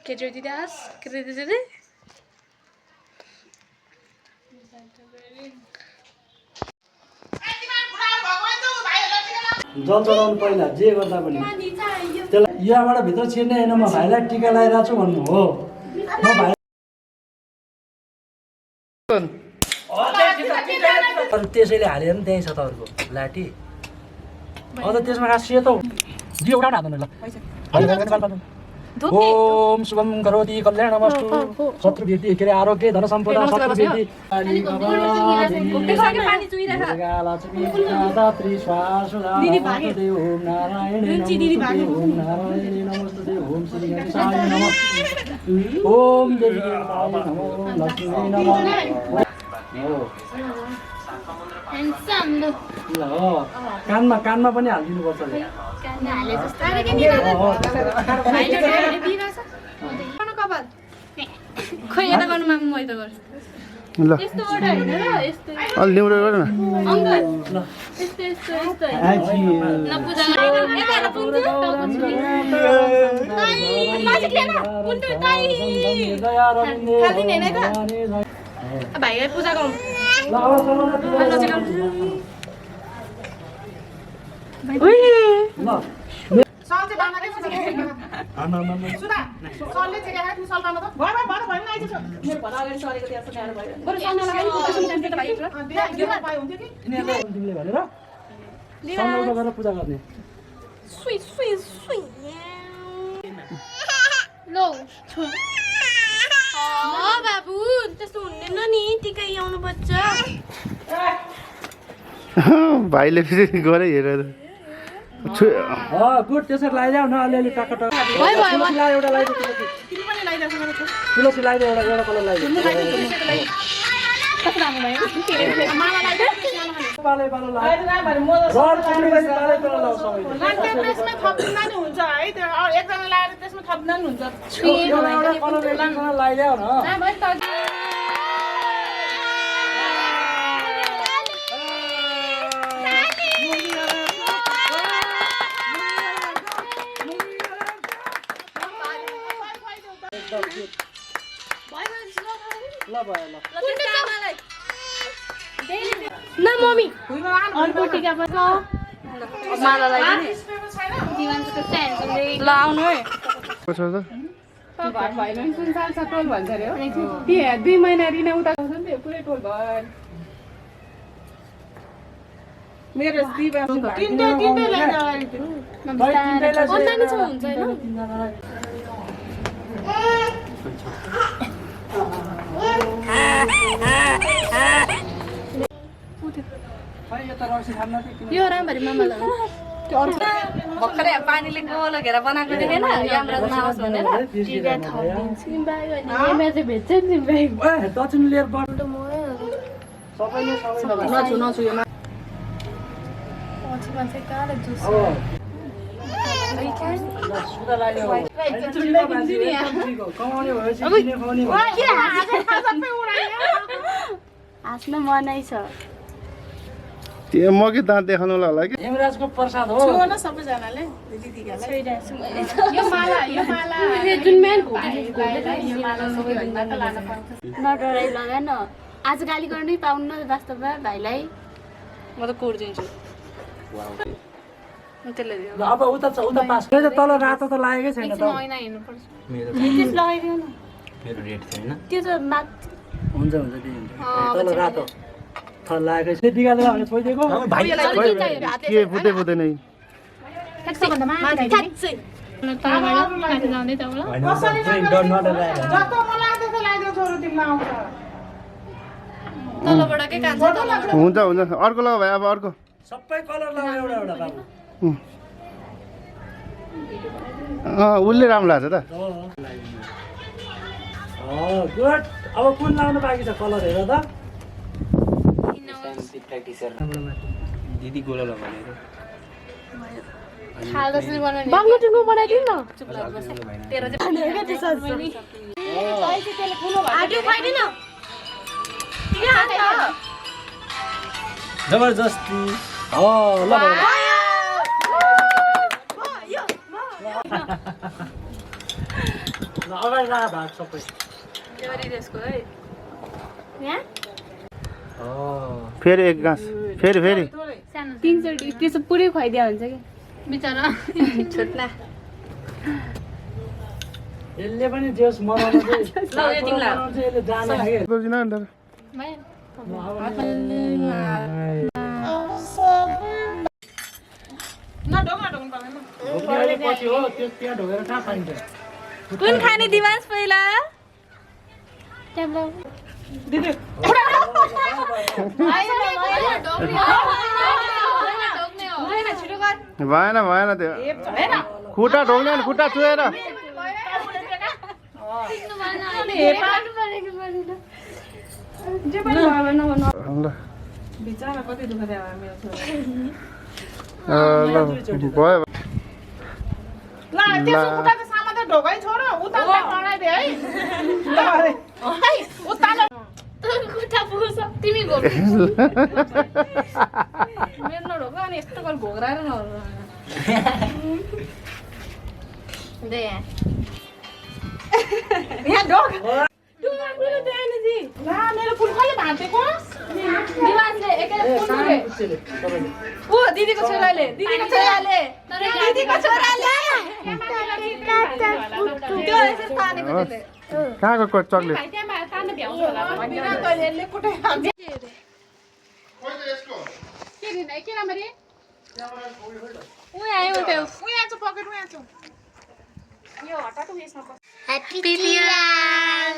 केटी दास केटी दिदी जल चढाउनु पहिला जे गर्दा पनि त्यसलाई यहाँबाट भित्र छिर्ने होइन म भाइलाई टिका लगाइरहेको छु भन्नु हो म भाइ त्यसैले हालेर नि त्यहीँ छ तपाईँको लाठी अन्त त्यसमा खास सेतो जिउ उठाउन हाल्नु ल ओम शुभम करोति कल्याणमस्तु शत्रुभीति के अरे आरोग्य धन सम्पदा शत्रुभीति दात्री स्वासुदा ओम नारायणे नमस्ते ओम श्री गणेशाय नमः ओम देवी देवताय नमः लक्ष्मी नमः ल कानमा पनि हालिदिनु पर्छ अलि निहुरो गर न भाइलाई पूजा गरौँ पूजा गर्ने बाबु त्यस्तो हुँदैन नि टिका आउनु पर्छ भाइले फेरि गरे हेरेर गुड त्यसरी लगाइदेऊ न अलिअलि टक्क टक्क एउटा लगाइदेऊ तुलसी लगाइदेऊ एउटा कलर लगाइदेऊ न मम्मी अर्को टिका पनि मालालाई ल आउनु है कसो त घर भएन नि कुन साल छ टोल भन्छ अरे हो 2 महिना रिना उता आउँछ नि त्यो पुरै टोल भयो मेरो दिवा तिनटै अन्दानी छ हुन्छ हैन यो राम्ररी मामालाई भर्खरै पानीले गोलो घेरा बनाएको देखेन यमराज नआओस् भनेर टिका थपिदिन्छु एमे चाहिँ भेट्छ नि ब्याग दक्षिण लिएर बढ्नु सबैले नछु नछु यो पछि मान्छे काले जुस हाँस्न मनै छ त्यो मकै दाँत देखाउनुलाई होला कि हेमराजको प्रसाद हो न सबैजनाले दिदीगालाई यो माला नडराइ लगा न आज गाली गर्नै पाउन्न वास्तवमा भाइलाई म त कोर्दिन्छु ल अब उता पास तल रातो त लागेकै छैन त मेरो रेट छैन त्यो त हुन्छ तल रातो थल लागेकै छ टिकाले भने छोइदिएको के फुटे फुटेन तलबाट के कान्छ हुन्छ अर्को लगा भाइ अब अर्को सबै कलर लगा एउटा एउटा बाबु उसले राम्रो लाग्छ त गुड अब कुन लाउनु बाँकी छ कलर हेर त दिदी गोला लगाएर बाङ्गोटुङ्गो बनाइदिनु न जबरजस्ती ल अगाडि राख भाग सबै त्यसको है यहाँ फेरि एक गाँस फेरि फेरि 300 त्यसो पुरै खुवाइदिया हुन्छ कि बिचरा छोट्ला यसले पनि जेस मनाउनु चाहिँ ल यो तिमीलाई मनाउनु चाहिँ यसले जाने के बुझिन नि त ढोक्ने पछि हो त्यो त्यहाँ ढोकेर कहाँ पाइन्छ कुन खाने दिमाग पहिला भएन भएन त्यो खुट्टा ढोक्ने नि खुट्टा चुहेर ल बिचारा कति दुःख दियो मेरो छोरा ल भयो ल त्यसो खुट्टा त सामान्य ढोकै छोड उता लडाइदे है ल है उता खुट्टा पुग्छ तिमी घोक मेरो नढोक अनि यस्तो गरी घोक्राएर नहोला दे यहाँ ढोक ला मेरो फुल कसले भाँचेको दिमागले एकै ओ दिदीको छोराले त्यो यसरी तानेको त्यसले कहाँको चक्लेट त्यहाँ तान्नु भ्याउँछ होला बिना तैले कुटै खान्छ के दिन है के राम्ररी उही आयो त्यो उहाँ छ पकेट उहाँ छ यो हटातो यसमा ह्याप्पी न्यू इयर